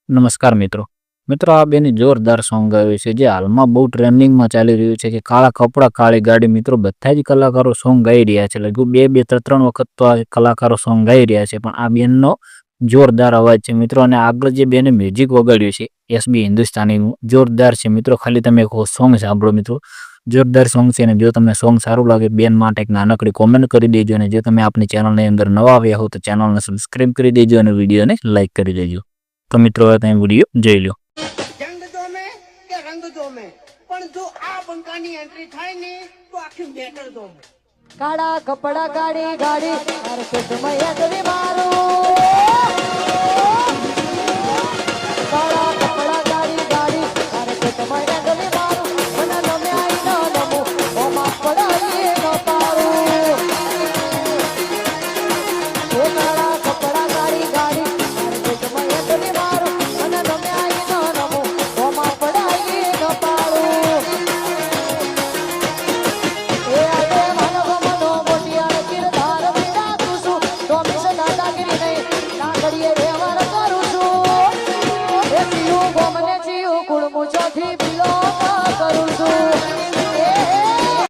નમસ્કાર મિત્રો આ બેની જોરદાર સોંગ આવ્યું છે જે હાલમાં બહુ ટ્રેન્ડિંગમાં ચાલી રહ્યું છે કે કાળા કપડા કાળી ગાડી. મિત્રો બધા જ કલાકારો સોંગ ગાઈ રહ્યા છે. લગભગ બે ત્રણ વખત તો આ કલાકારો સોંગ ગાઈ રહ્યા છે, પણ આ બેનનો જોરદાર અવાજ છે મિત્રો. અને આગળ જે બેને મ્યુઝિક વગાડ્યું છે એસબી હિન્દુસ્તાનીનું જોરદાર છે મિત્રો. ખાલી તમે સોંગ સાંભળો મિત્રો, જોરદાર સોંગ છે. અને જો તમને સોંગ સારું લાગે બેન માટે એક નાનકડી કોમેન્ટ કરી દેજો. અને જો તમે આપણી ચેનલની અંદર નવા આવ્યા હો તો ચેનલને સબસ્ક્રાઇબ કરી દેજો અને વિડીયોને લાઇક કરી દેજો. તો મિત્રો હવે તમે વિડીયો જોઈ લો. જંગ જોમે કે રંગ જોમે, પણ જો આ બંકાની એન્ટ્રી થાય ને તો આખી મેટર જોમે. કાળા કપડા ગાડી ગાડી અરે પેટમાં યાદવી મારું. કાળા કપડા ગાડી ગાડી અરે પેટમાં યાદવી મારું. મને નમે આઈ ન નમું ઓમાં પડાઈ ન પારું. એ કાળા કપડા ગાડી ગાડી અરે પેટમાં યાદવી મારું. મને નમે આઈ ન નમું ઓમાં પડાઈ ન પારું. એ આજે માનવ મનો મોટિયા કિરદાર વિના તું છું તો મિસ દાદાગીરી નહીં નાગડીએ વ્યવહાર કરું છું. એ પીયું ગોમને જીયું કુળ મુછોથી